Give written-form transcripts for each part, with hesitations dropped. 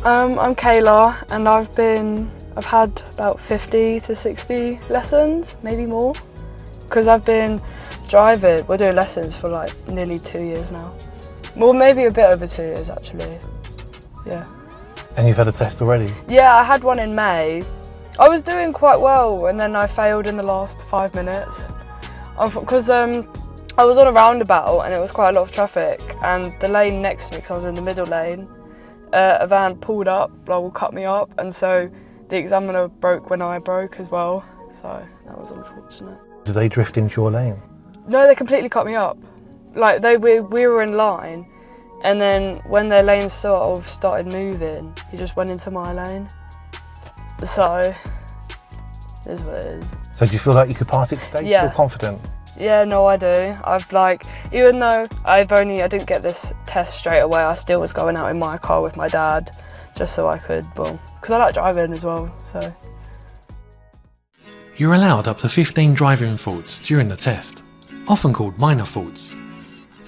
I'm Kayla, and I've had about 50 to 60 lessons, maybe more, because I've been driving. We're doing lessons for like nearly 2 years now. Well, maybe a bit over 2 years actually. Yeah. And you've had a test already? Yeah, I had one in May. I was doing quite well, and then I failed in the last 5 minutes because I was on a roundabout and it was quite a lot of traffic, and the lane next to me, because I was in the middle lane, a van pulled up, cut me up, and so the examiner broke when I broke as well, so that was unfortunate. Did they drift into your lane? No, they completely cut me up. Like we were in line, and then when their lane sort of started moving, he just went into my lane. So, it is what it is. So do you feel like you could pass it today? Yeah. You feel confident? Yeah, no, I do. Even though I didn't get this test straight away, I still was going out in my car with my dad, just so I could, because I like driving as well, so. You're allowed up to 15 driving faults during the test, often called minor faults.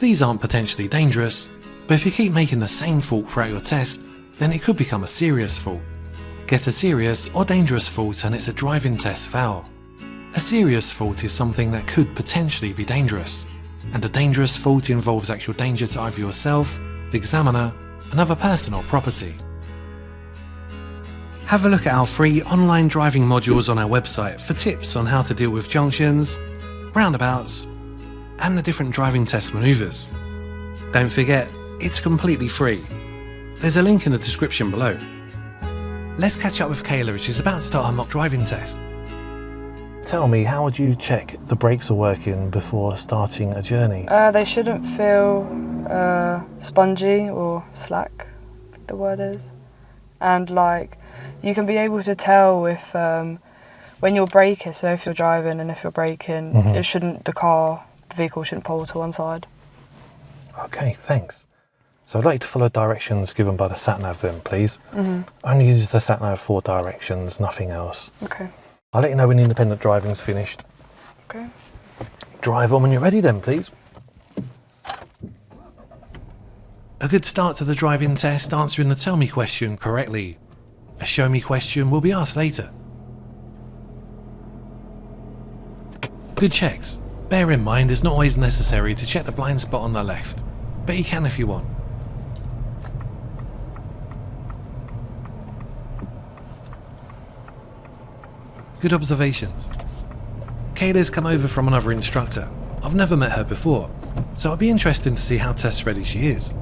These aren't potentially dangerous, but if you keep making the same fault throughout your test, then it could become a serious fault. Get a serious or dangerous fault and it's a driving test foul. A serious fault is something that could potentially be dangerous, and a dangerous fault involves actual danger to either yourself, the examiner, another person or property. Have a look at our free online driving modules on our website for tips on how to deal with junctions, roundabouts, and the different driving test manoeuvres. Don't forget, it's completely free. There's a link in the description below. Let's catch up with Kayla as she's about to start her mock driving test. Tell me, how would you check the brakes are working before starting a journey? They shouldn't feel spongy or slack, the word is. And you can be able to tell if when you're braking, so if you're driving and if you're braking, the vehicle shouldn't pull to one side. Okay, thanks. So I'd like you to follow directions given by the sat-nav then, please. Only use the sat-nav for directions, nothing else. Okay. I'll let you know when independent driving's finished. Okay. Drive on when you're ready then, please. A good start to the driving test answering the tell me question correctly. A show me question will be asked later. Good checks. Bear in mind it's not always necessary to check the blind spot on the left, but you can if you want. Good observations. Kayla's come over from another instructor. I've never met her before, so it'll be interesting to see how test ready she is.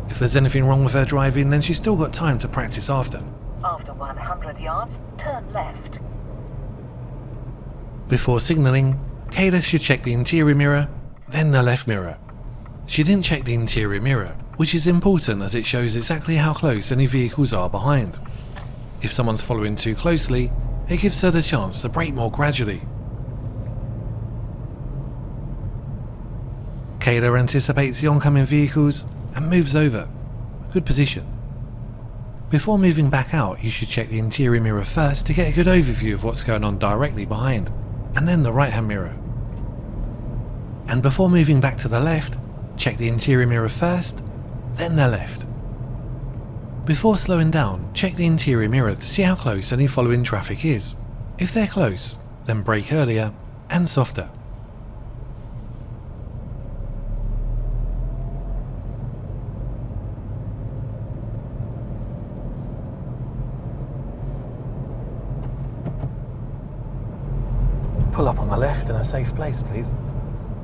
If there's anything wrong with her driving, then she's still got time to practice after. After 100 yards, turn left. Before signalling, Kayla should check the interior mirror, then the left mirror. She didn't check the interior mirror, which is important as it shows exactly how close any vehicles are behind. If someone's following too closely, it gives her the chance to brake more gradually. Kayla anticipates the oncoming vehicles and moves over. Good position. Before moving back out, you should check the interior mirror first to get a good overview of what's going on directly behind, and then the right-hand mirror. And before moving back to the left, check the interior mirror first, then the left. Before slowing down, check the interior mirror to see how close any following traffic is. If they're close, then brake earlier and softer. Pull up on the left in a safe place, please.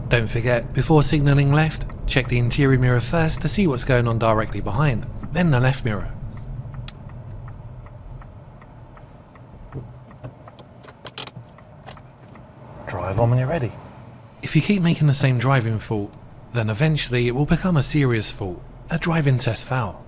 Don't forget, before signalling left, check the interior mirror first to see what's going on directly behind, then the left mirror. Drive on when you're ready. If you keep making the same driving fault, then eventually it will become a serious fault, a driving test foul.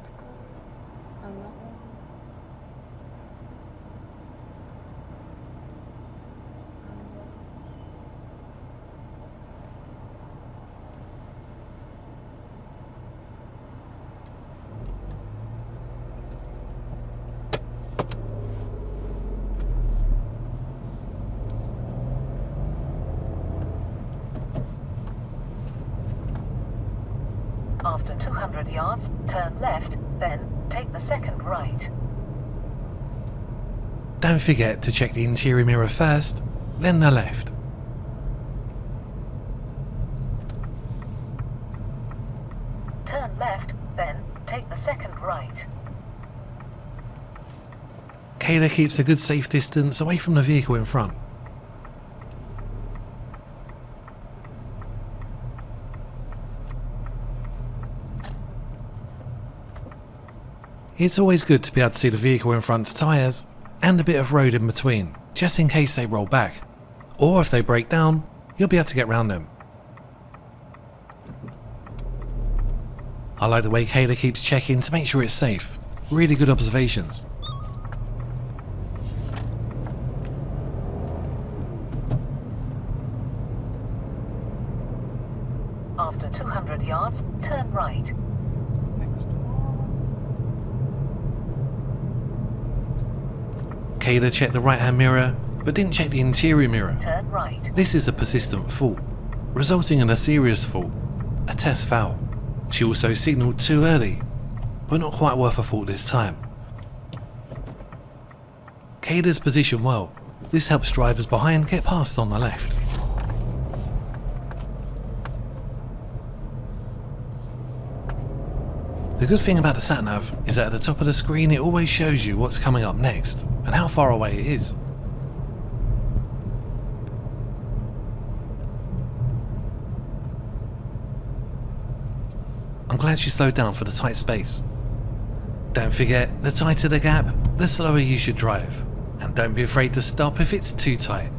After 200 yards, turn left, then take the second right. Don't forget to check the interior mirror first, then the left. Turn left, then take the second right. Kayla keeps a good safe distance away from the vehicle in front. It's always good to be able to see the vehicle in front's tyres and a bit of road in between, just in case they roll back. Or if they break down, you'll be able to get around them. I like the way Kayla keeps checking to make sure it's safe. Really good observations. After 200 yards, turn right. Kayla checked the right hand mirror, but didn't check the interior mirror. Turn right. This is a persistent fault, resulting in a serious fault, a test foul. She also signalled too early, but not quite worth a fault this time. Kayla's positioned well. This helps drivers behind get past on the left. The good thing about the sat-nav is that at the top of the screen it always shows you what's coming up next and how far away it is. I'm glad she slowed down for the tight space. Don't forget, the tighter the gap, the slower you should drive. And don't be afraid to stop if it's too tight.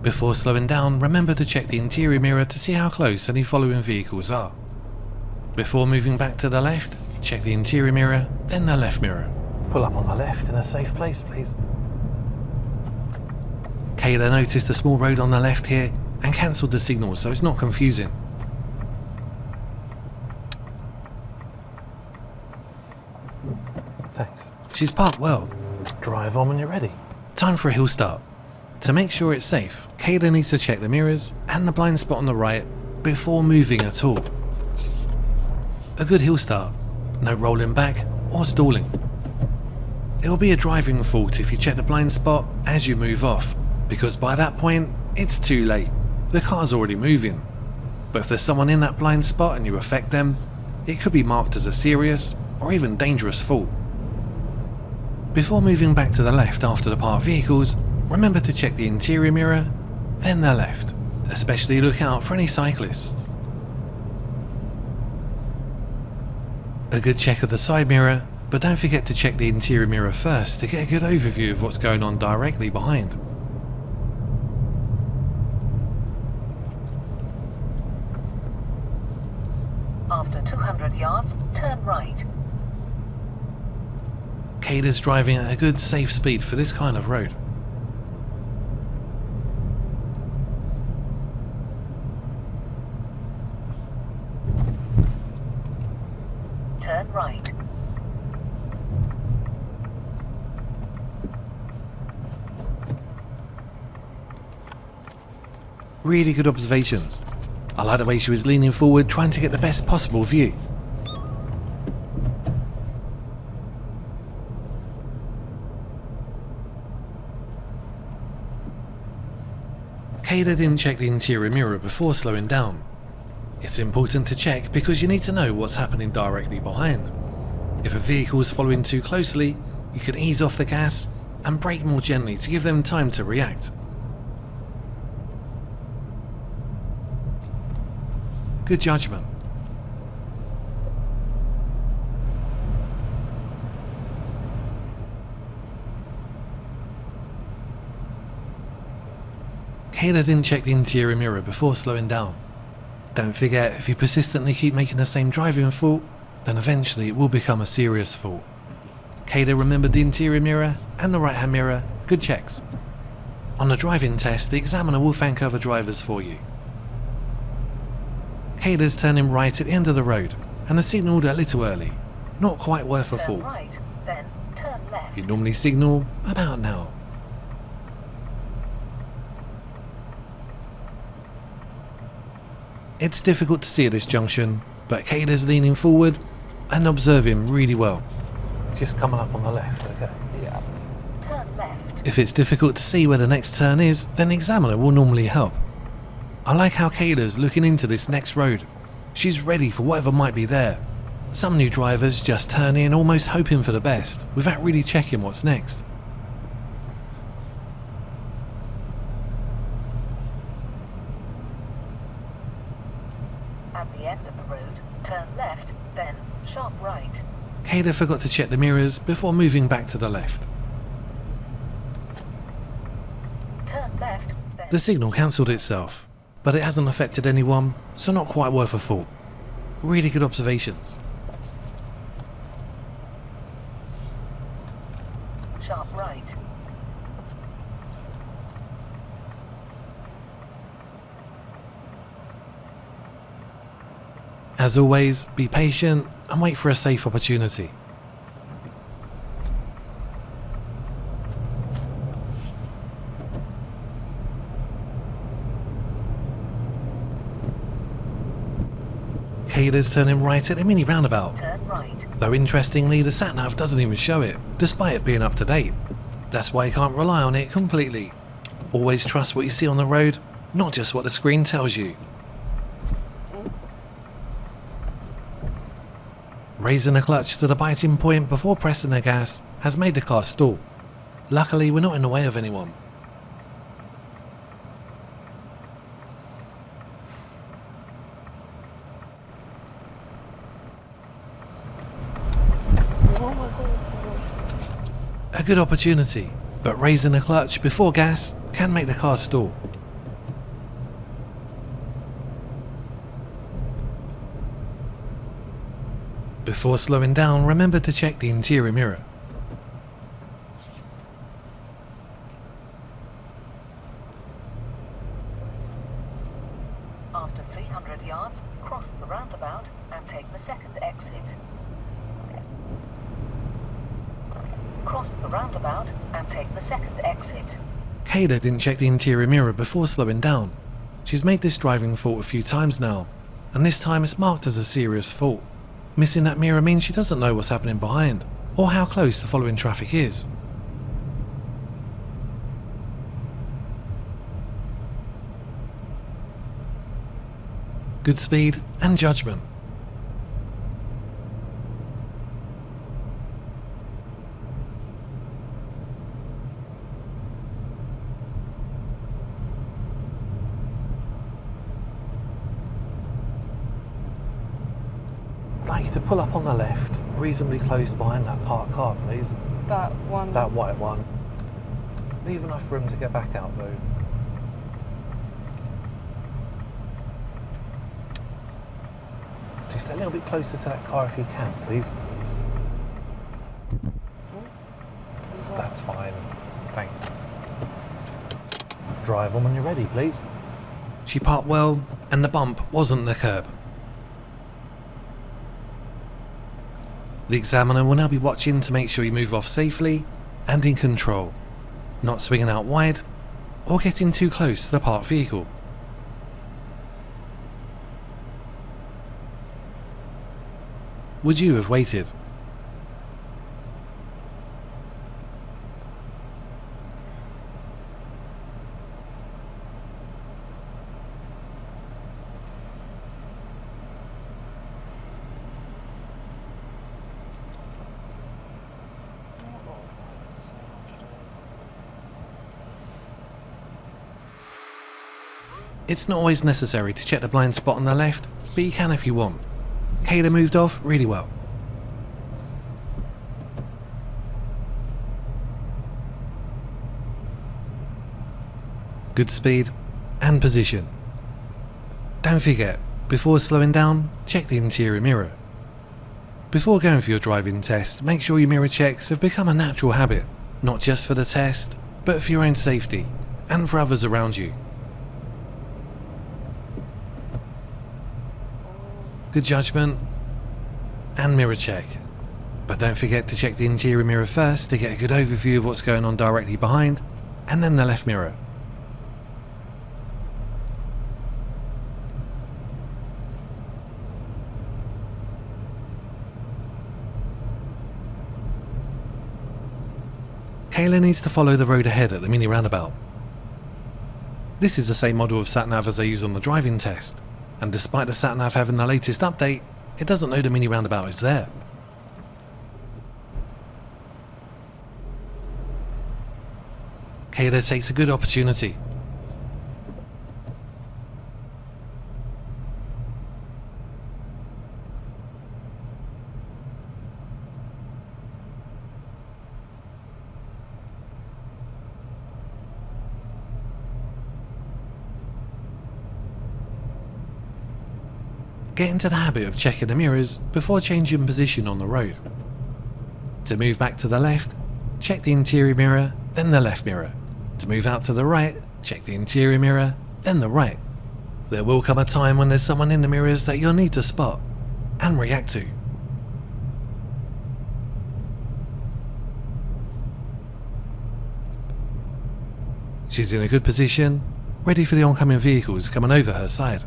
Before slowing down, remember to check the interior mirror to see how close any following vehicles are. Before moving back to the left, check the interior mirror, then the left mirror. Pull up on the left in a safe place, please. Kayla noticed a small road on the left here and cancelled the signal so it's not confusing. Thanks. She's parked well. Drive on when you're ready. Time for a hill start. To make sure it's safe, Kayla needs to check the mirrors and the blind spot on the right before moving at all. A good hill start, no rolling back or stalling. It'll be a driving fault if you check the blind spot as you move off, because by that point, it's too late. The car's already moving. But if there's someone in that blind spot and you affect them, it could be marked as a serious or even dangerous fault. Before moving back to the left after the parked vehicles, remember to check the interior mirror, then the left. Especially look out for any cyclists. A good check of the side mirror, but don't forget to check the interior mirror first to get a good overview of what's going on directly behind. After 200 yards, turn right. Kayla's driving at a good safe speed for this kind of road. Turn right. Really good observations. I like the way she was leaning forward trying to get the best possible view. Kayla didn't check the interior mirror before slowing down. It's important to check because you need to know what's happening directly behind. If a vehicle is following too closely, you can ease off the gas and brake more gently to give them time to react. Good judgment. Kayla didn't check the interior mirror before slowing down. Don't forget, if you persistently keep making the same driving fault, then eventually it will become a serious fault. Kayla remembered the interior mirror and the right hand mirror, good checks. On the driving test, the examiner will thank other drivers for you. Kayla's turning right at the end of the road and has signalled a little early, not quite worth a Turn fault. right, then turn left. You normally signal about now. It's difficult to see at this junction, but Kayla's leaning forward and observing really well. just coming up on the left, okay. Yeah. Turn left. If it's difficult to see where the next turn is, then the examiner will normally help. I like how Kayla's looking into this next road. She's ready for whatever might be there. Some new drivers just turn in almost hoping for the best, without really checking what's next. At the end of the road, turn left, then sharp right. Kayla forgot to check the mirrors before moving back to the left. Turn left, then The signal cancelled itself, but it hasn't affected anyone, so not quite worth a thought. Really good observations. sharp right. As always, be patient and wait for a safe opportunity. Kayla's turning right at a mini roundabout, Turn right. though interestingly the sat-nav doesn't even show it, despite it being up to date. That's why you can't rely on it completely. Always trust what you see on the road, not just what the screen tells you. Raising the clutch to the biting point before pressing the gas has made the car stall. Luckily, we're not in the way of anyone. A good opportunity, but raising the clutch before gas can make the car stall. Before slowing down, remember to check the interior mirror. After 300 yards, cross the roundabout and take the second exit. Cross the roundabout and take the second exit. Kayla didn't check the interior mirror before slowing down. She's made this driving fault a few times now, and this time it's marked as a serious fault. Missing that mirror means she doesn't know what's happening behind, or how close the following traffic is. Good speed and judgment. I'd like you to pull up on the left, reasonably close behind that parked car, please. That one. That white one. Leave enough room to get back out though. Just a little bit closer to that car if you can, please. That's fine. Thanks. Drive on when you're ready, please. She parked well, and the bump wasn't the curb. The examiner will now be watching to make sure you move off safely and in control, not swinging out wide or getting too close to the parked vehicle. Would you have waited? It's not always necessary to check the blind spot on the left, but you can if you want. Kayla moved off really well. Good speed and position. Don't forget, before slowing down, check the interior mirror. Before going for your driving test, make sure your mirror checks have become a natural habit, not just for the test, but for your own safety and for others around you. Good judgment and mirror check, but don't forget to check the interior mirror first to get a good overview of what's going on directly behind, and then the left mirror. Kayla needs to follow the road ahead at the mini roundabout. This is the same model of sat-nav as they use on the driving test, and despite the sat-nav having the latest update, it doesn't know the mini roundabout is there. Kayla takes a good opportunity. Get into the habit of checking the mirrors before changing position on the road. To move back to the left, check the interior mirror, then the left mirror. To move out to the right, check the interior mirror, then the right. There will come a time when there's someone in the mirrors that you'll need to spot and react to. She's in a good position, ready for the oncoming vehicles coming over her side.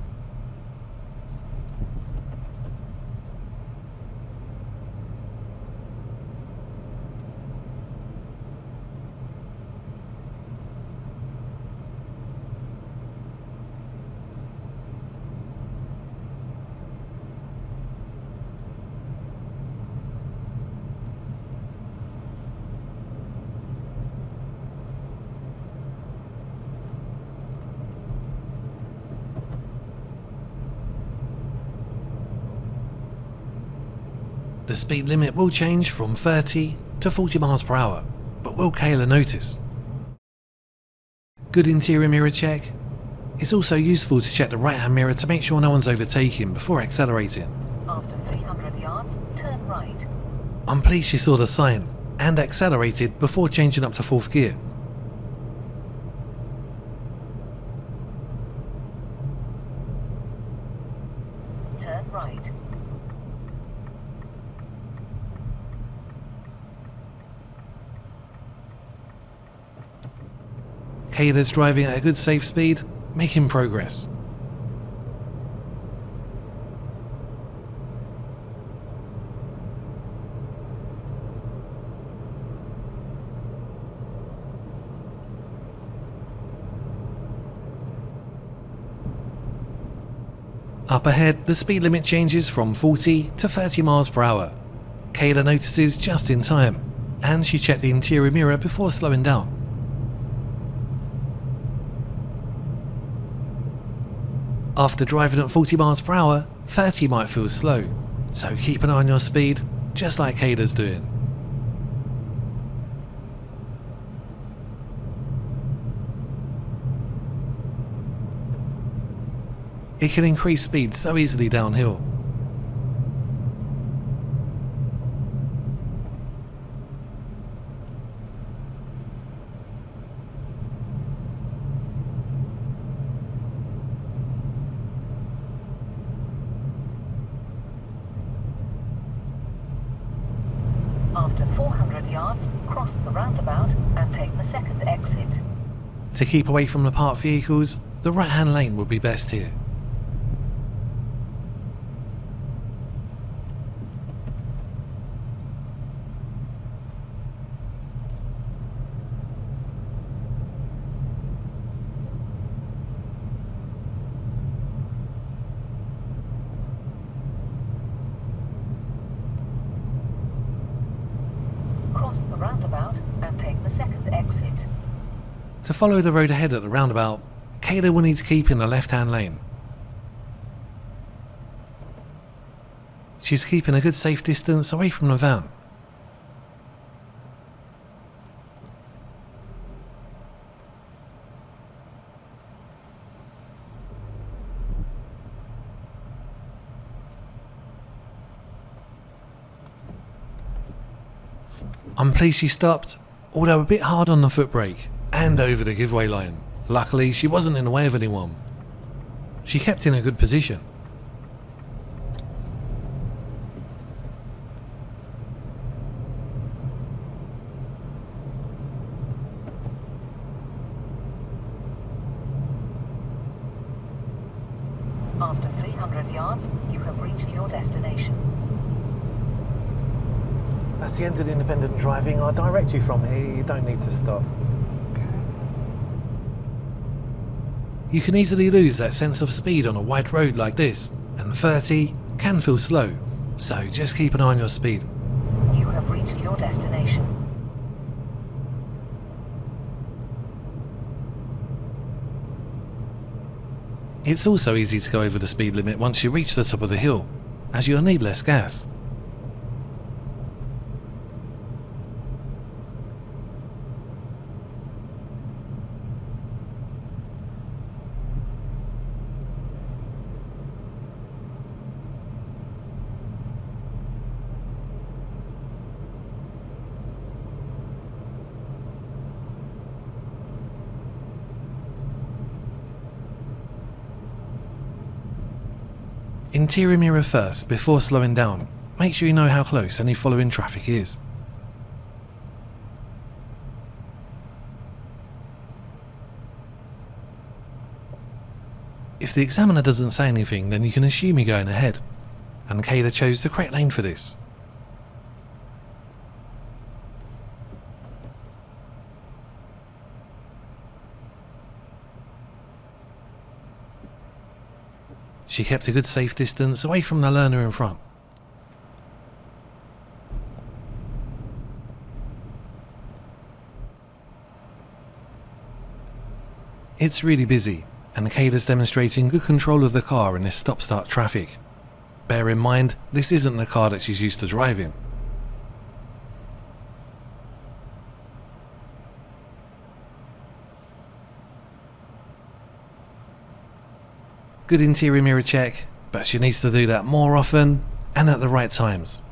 The speed limit will change from 30 to 40 miles per hour, but will Kayla notice? Good interior mirror check. It's also useful to check the right hand mirror to make sure no one's overtaking before accelerating. After 300 yards, turn right. I'm pleased she saw the sign and accelerated before changing up to 4th gear. Turn right. Kayla's driving at a good safe speed, making progress. Up ahead, the speed limit changes from 40 to 30 miles per hour. Kayla notices just in time, and she checked the interior mirror before slowing down. After driving at 40 miles per hour, 30 might feel slow, so keep an eye on your speed, just like Kayla's doing. It can increase speed so easily downhill. After 400 yards, cross the roundabout and take the second exit. To keep away from the parked vehicles, the right-hand lane would be best here. Cross the roundabout and take the second exit. To follow the road ahead at the roundabout, Kayla will need to keep in the left-hand lane. She's keeping a good safe distance away from the van. I'm pleased she stopped, although a bit hard on the foot brake and over the giveaway line. Luckily, she wasn't in the way of anyone. She kept in a good position. After 300 yards, you have reached your destination. That's the end of the independent driving. I'll direct you from here. You don't need to stop. You can easily lose that sense of speed on a wide road like this, and 30 can feel slow, so just keep an eye on your speed. You have reached your destination. It's also easy to go over the speed limit once you reach the top of the hill, as you'll need less gas. Interior mirror first before slowing down. Make sure you know how close any following traffic is. If the examiner doesn't say anything, then you can assume you're going ahead, and Kayla chose the correct lane for this. She kept a good safe distance away from the learner in front. It's really busy, and Kayla's demonstrating good control of the car in this stop-start traffic. Bear in mind, this isn't the car that she's used to driving. Good interior mirror check, but she needs to do that more often and at the right times.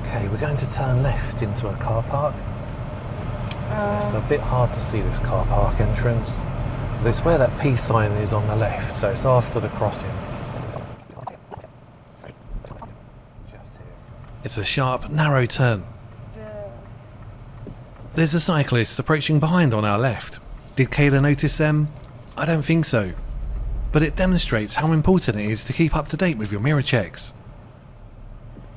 Okay, we're going to turn left into a car park. It's a bit hard to see this car park entrance. But it's where that P sign is on the left, so it's after the crossing. It's a sharp, narrow turn. There's a cyclist approaching behind on our left. Did Kayla notice them? I don't think so. But it demonstrates how important it is to keep up to date with your mirror checks.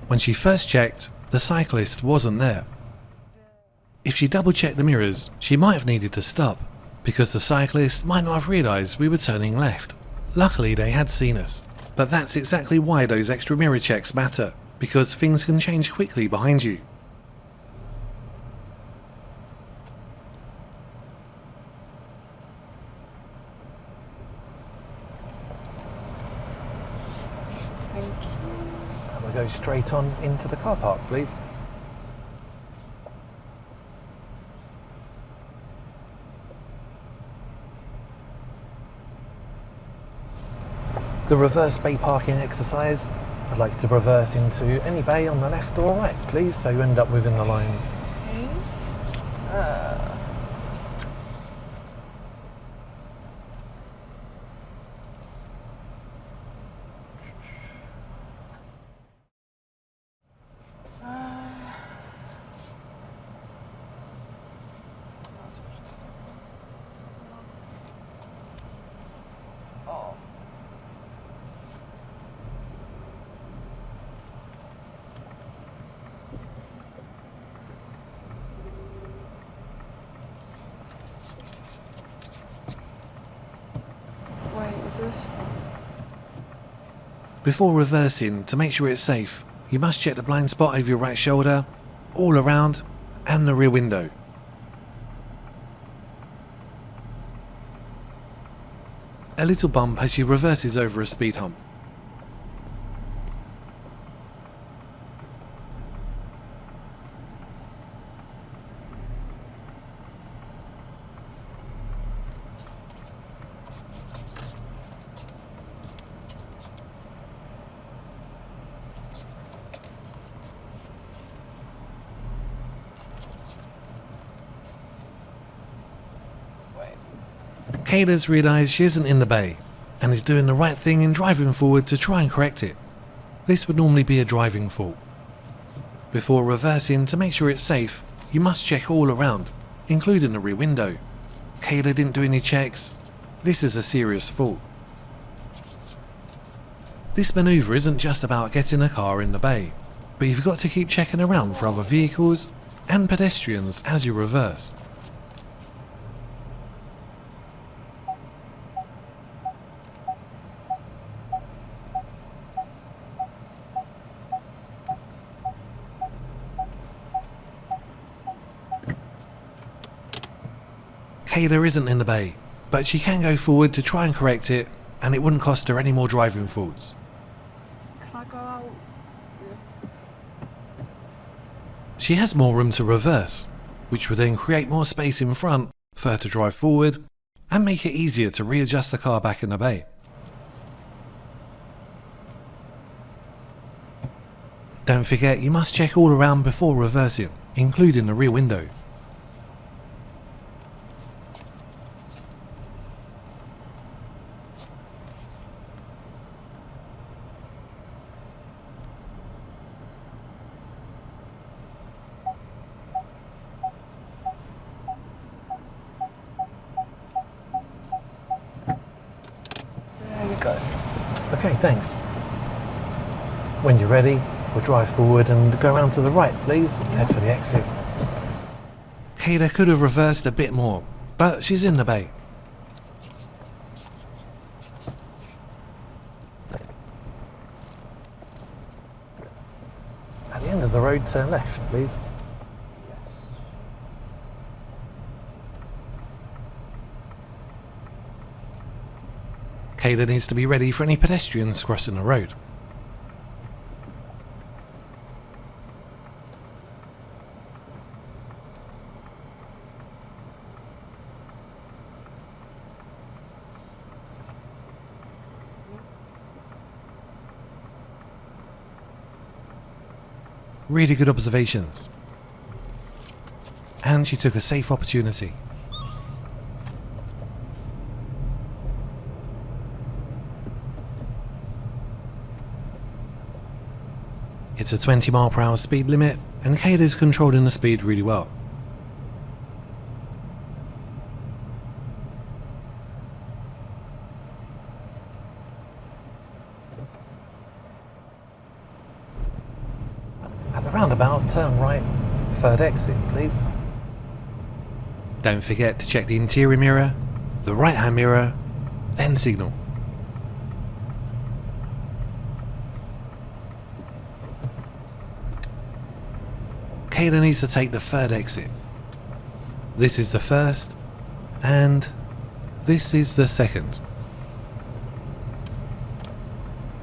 When she first checked, the cyclist wasn't there. If she double-checked the mirrors, she might have needed to stop, because the cyclist might not have realised we were turning left. Luckily they had seen us, but that's exactly why those extra mirror checks matter, because things can change quickly behind you. Thank you. And we'll go straight on into the car park, please. The reverse bay parking exercise. I'd like to reverse into any bay on the left or right, please, so you end up within the lines. Oh. Wait, is this? Before reversing, to make sure it's safe, you must check the blind spot over your right shoulder, all around, and the rear window. A little bump as she reverses over a speed hump. Kayla's realised she isn't in the bay and is doing the right thing in driving forward to try and correct it. This would normally be a driving fault. Before reversing to make sure it's safe, you must check all around, including the rear window. Kayla didn't do any checks. This is a serious fault. This manoeuvre isn't just about getting a car in the bay, but you've got to keep checking around for other vehicles and pedestrians as you reverse. Kayla isn't in the bay, but she can go forward to try and correct it, and it wouldn't cost her any more driving faults. Can I go out? She has more room to reverse, which would then create more space in front for her to drive forward and make it easier to readjust the car back in the bay. Don't forget, you must check all around before reversing, including the rear window. There we go. Okay, thanks. When you're ready, we'll drive forward and go around to the right, please. Head for the exit. Kayla could have reversed a bit more, but she's in the bay. At the end of the road, turn left, please. Kayla needs to be ready for any pedestrians crossing the road. Really good observations. And she took a safe opportunity. It's a 20 mph speed limit, and Kayla's controlling the speed really well. At the roundabout, turn right, third exit, please. Don't forget to check the interior mirror, the right hand mirror, then signal. Kayla needs to take the third exit. This is the first, and this is the second.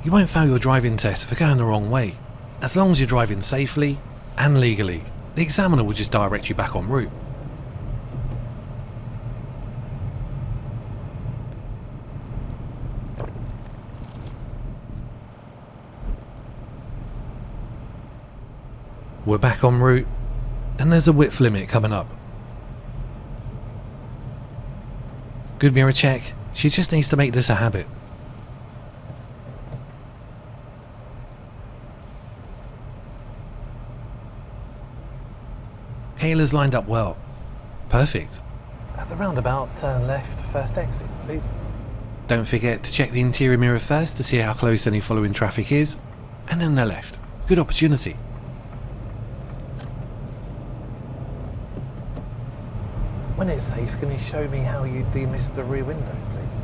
You won't fail your driving test for going the wrong way, as long as you're driving safely and legally. The examiner will just direct you back en route. We're back en route, and there's a width limit coming up. Good mirror check, she just needs to make this a habit. Kayla's lined up well. Perfect. At the roundabout, turn left, first exit, please. Don't forget to check the interior mirror first to see how close any following traffic is, and then the left. Good opportunity. When it's safe, can you show me how you demist the rear window, please?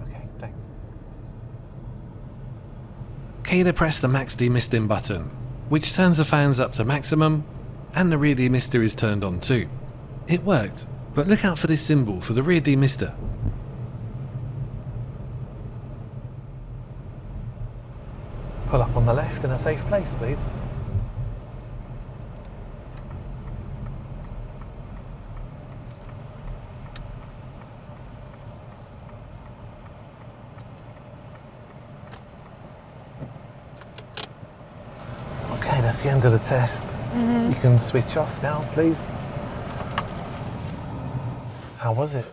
Okay, thanks. Kayla pressed the max demisting button, which turns the fans up to maximum, and the rear demister is turned on too. It worked, but look out for this symbol for the rear demister. Pull up on the left in a safe place, please. Okay, that's the end of the test. You can switch off now, please. How was it?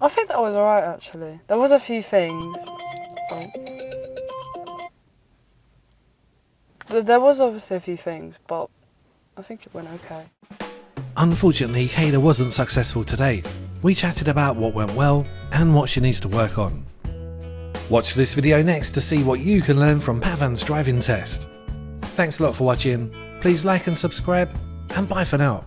I think that was alright actually. There was a few things. There was obviously a few things, but I think it went okay. Unfortunately, Kayla wasn't successful today. We chatted about what went well and what she needs to work on. Watch this video next to see what you can learn from Pavan's driving test. Thanks a lot for watching, please like and subscribe, and bye for now.